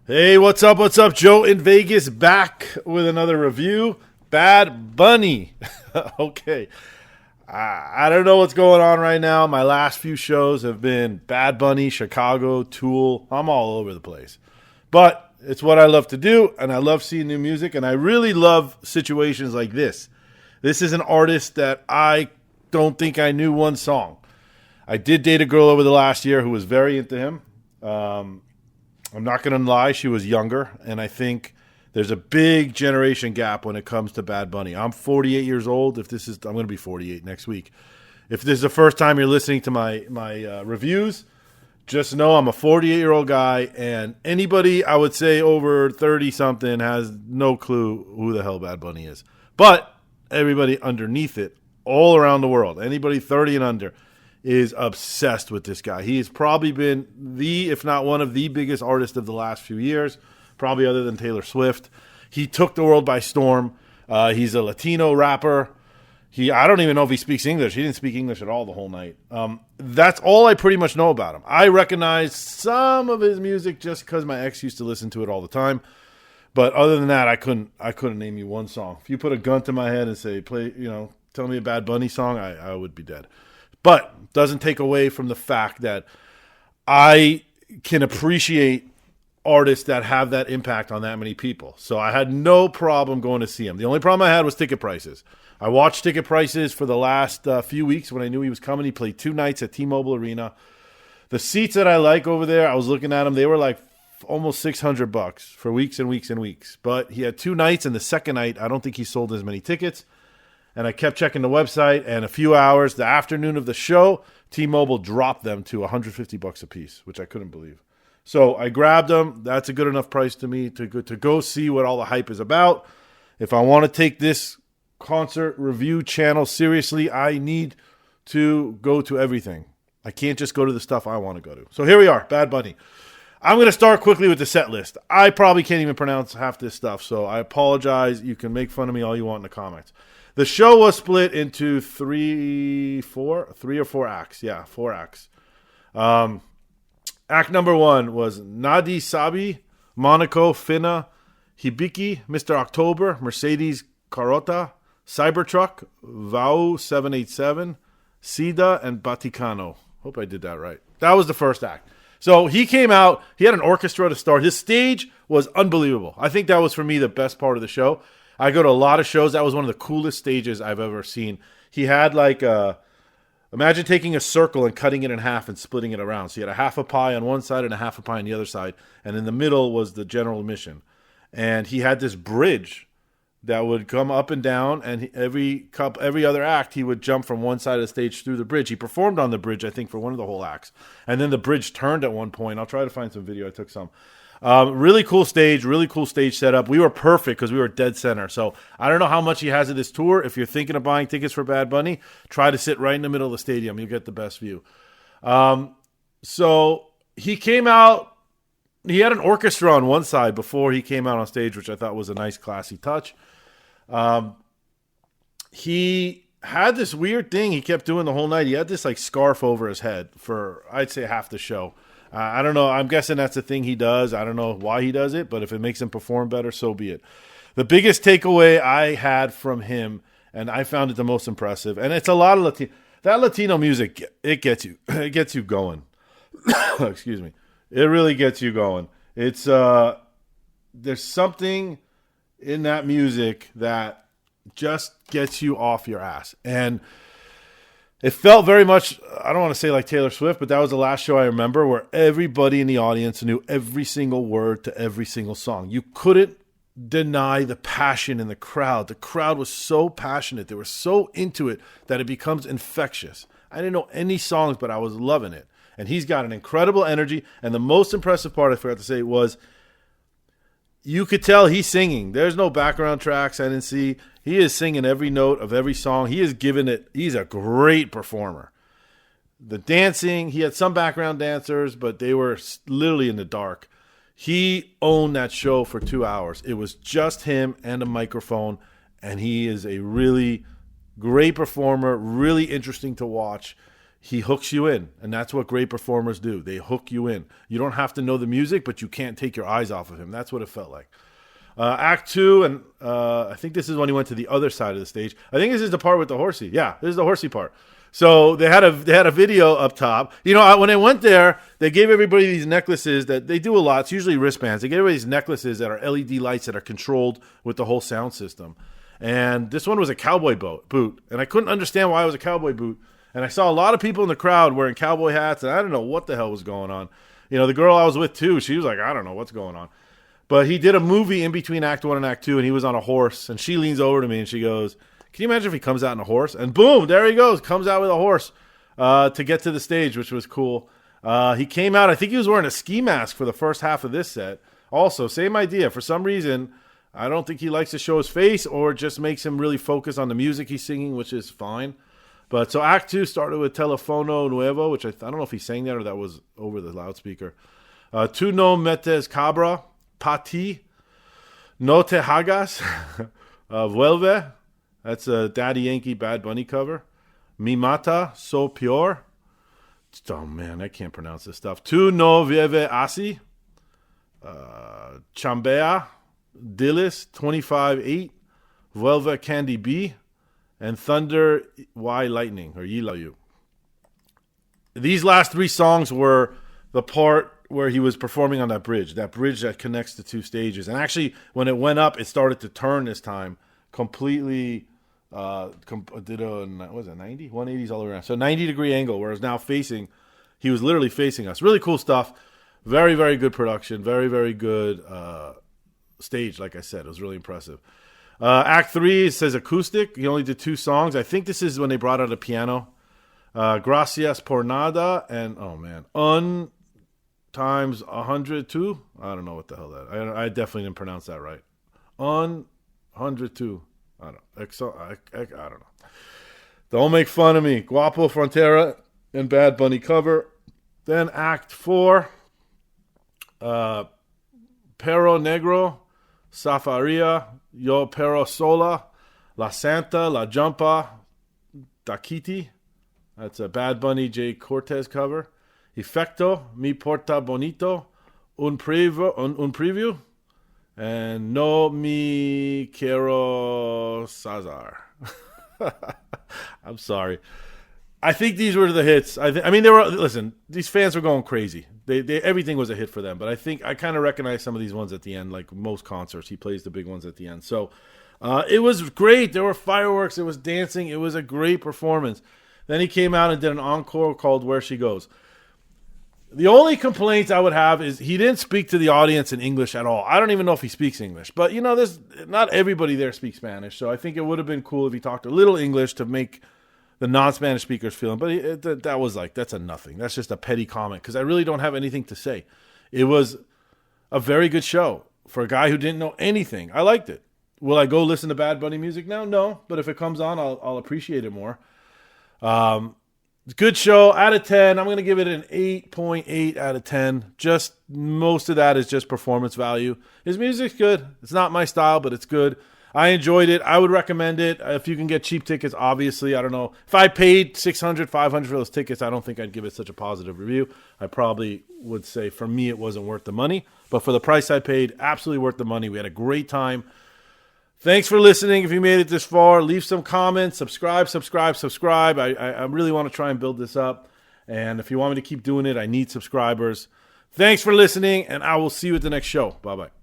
Hey, what's up? What's up? Joe in Vegas back with another review. Bad Bunny. Okay. I don't know what's going on right now. My last few shows have been Bad Bunny, Chicago, Tool. I'm all over the place. But it's what I love to do, and I love seeing new music, and I really love situations like this. This is an artist that I don't think I knew one song. I did date a girl over the last year who was very into him. I'm not going to lie, she was younger, and I think there's a big generation gap when it comes to Bad Bunny. I'm 48 years old. I'm going to be 48 next week. If this is the first time you're listening to my reviews, just know I'm a 48-year-old guy, and anybody I would say over 30-something has no clue who the hell Bad Bunny is. But everybody underneath it, all around the world, anybody 30 and under, is obsessed with this guy. He has probably been if not one of the biggest artists of the last few years, probably other than Taylor Swift. He took the world by storm. He's a Latino rapper. I don't even know if he speaks English. He didn't speak English at all the whole night. That's all I pretty much know about him. I recognize some of his music just because my ex used to listen to it all the time. But other than that, I couldn't name you one song. If you put a gun to my head and say, tell me a Bad Bunny song, I would be dead. But doesn't take away from the fact that I can appreciate artists that have that impact on that many people. So I had no problem going to see him. The only problem I had was ticket prices. I watched ticket prices for the last few weeks when I knew he was coming. He played 2 nights at T-Mobile Arena. The seats that I like over there, I was looking at them. They were like almost $600 for weeks and weeks and weeks. But he had 2 nights, and the second night, I don't think he sold as many tickets. And I kept checking the website, and a few hours, the afternoon of the show, T-Mobile dropped them to $150 a piece, which I couldn't believe. So I grabbed them. That's a good enough price to me to go see what all the hype is about. If I want to take this concert review channel seriously, I need to go to everything. I can't just go to the stuff I want to go to. So here we are, Bad Bunny. I'm going to start quickly with the set list. I probably can't even pronounce half this stuff, so I apologize. You can make fun of me all you want in the comments. The show was split into 3 or 4 acts. Yeah, 4 acts. Act number 1 was Nadi Sabi, Monaco, Finna, Hibiki, Mr. October, Mercedes Carota, Cybertruck, Vau 787, Sida, and Baticano. Hope I did that right. That was the first act. So he came out. He had an orchestra to start. His stage was unbelievable. I think that was, for me, the best part of the show. I go to a lot of shows. That was one of the coolest stages I've ever seen. He had imagine taking a circle and cutting it in half and splitting it around. So you had a half a pie on one side and a half a pie on the other side. And in the middle was the general admission. And he had this bridge that would come up and down. And every other act, he would jump from one side of the stage through the bridge. He performed on the bridge, I think, for one of the whole acts. And then the bridge turned at one point. I'll try to find some video. I took some. Really cool stage setup. We were perfect because we were dead center. So I don't know how much he has of this tour. If you're thinking of buying tickets for Bad Bunny, try to sit right in the middle of the stadium. You'll get the best view. So he came out. He had an orchestra on one side before he came out on stage, which I thought was a nice, classy touch. He had this weird thing he kept doing the whole night. He had this scarf over his head for, I'd say, half the show. I don't know. I'm guessing that's the thing he does. I don't know why he does it, but if it makes him perform better, so be it. The biggest takeaway I had from him, and I found it the most impressive, and it's a lot of Latino music. It gets you. It gets you going. Excuse me. It really gets you going. It's there's something in that music that just gets you off your ass, and it felt very much, I don't want to say like Taylor Swift, but that was the last show I remember where everybody in the audience knew every single word to every single song. You couldn't deny the passion in the crowd. The crowd was so passionate. They were so into it that it becomes infectious. I didn't know any songs, but I was loving it. And he's got an incredible energy. And the most impressive part, I forgot to say, was you could tell he's singing. There's no background tracks I didn't see. He is singing every note of every song. He is giving it. He's a great performer. The dancing, he had some background dancers, but they were literally in the dark. He owned that show for 2 hours. It was just him and a microphone, and he is a really great performer, really interesting to watch. he hooks you in, and that's what great performers do. They hook you in. You don't have to know the music, but you can't take your eyes off of him. That's what it felt like. Act 2, and I think this is when he went to the other side of the stage. I think this is the part with the horsey. Yeah, this is the horsey part. So they had a video up top. You know, when I went there, they gave everybody these necklaces that they do a lot. It's usually wristbands. They gave everybody these necklaces that are LED lights that are controlled with the whole sound system. And this one was a cowboy boot, and I couldn't understand why it was a cowboy boot. And I saw a lot of people in the crowd wearing cowboy hats, and I don't know what the hell was going on. You know, the girl I was with, too, she was like, I don't know what's going on. But he did a movie in between Act 1 and Act 2, and he was on a horse. And she leans over to me, and she goes, can you imagine if he comes out on a horse? And boom, there he goes, comes out with a horse to get to the stage, which was cool. He came out, I think he was wearing a ski mask for the first half of this set. Also, same idea. For some reason, I don't think he likes to show his face or just makes him really focus on the music he's singing, which is fine. But so Act 2 started with Telefono Nuevo, which I don't know if he sang that or that was over the loudspeaker. Tu no metes cabra, Pati, No te hagas, Vuelve. That's a Daddy Yankee Bad Bunny cover. Mi mata, so pure. Oh, man, I can't pronounce this stuff. Tu no vive así. Chambea, Dilis, 25-8. Vuelve Candy B. And Thunder Y Lightning, or Yilayu. These last three songs were the part where he was performing on that bridge that connects the two stages. And actually, when it went up, it started to turn this time completely. Did a, what was it, 90? 180s all the way around. So 90-degree angle, whereas now he was literally facing us. Really cool stuff. Very, very good production. Very, very good stage, like I said. It was really impressive. Act 3 says acoustic. He only did 2 songs. I think this is when they brought out a piano. Gracias por nada and, oh man, un times 102. I don't know what the hell that. I definitely didn't pronounce that right. 102. I don't know. Don't make fun of me. Guapo Frontera and Bad Bunny cover. Then Act 4. Pero Negro, Safaria, Yo Pero Sola, La Santa, La Jumpa, Daquiti. That's a Bad Bunny Jay Cortez cover. Efecto, Mi Porta Bonito, Un Preview, and No Me Quiero Sazar. I'm sorry. I think these were the hits. I mean, they were. Listen, these fans were going crazy. They everything was a hit for them. But I think I kind of recognize some of these ones at the end, like most concerts. He plays the big ones at the end. So it was great. There were fireworks. It was dancing. It was a great performance. Then he came out and did an encore called Where She Goes. The only complaints I would have is he didn't speak to the audience in English at all. I don't even know if he speaks English. But, you know, there's not everybody there speaks Spanish. So I think it would have been cool if he talked a little English to make the non-Spanish speakers feel him. But that was like, that's a nothing. That's just a petty comment because I really don't have anything to say. It was a very good show for a guy who didn't know anything. I liked it. Will I go listen to Bad Bunny music now? No. But if it comes on, I'll appreciate it more. Good show. Out of 10, I'm going to give it an 8.8 out of 10. Just most of that is just performance value. His music's good. It's not my style, but it's good. I enjoyed it. I would recommend it. If you can get cheap tickets, obviously, I don't know. If I paid $600, $500 for those tickets, I don't think I'd give it such a positive review. I probably would say for me it wasn't worth the money. But for the price I paid, absolutely worth the money. We had a great time. Thanks for listening. If you made it this far, leave some comments, subscribe. I really want to try and build this up. And if you want me to keep doing it, I need subscribers. Thanks for listening, and I will see you at the next show. Bye-bye.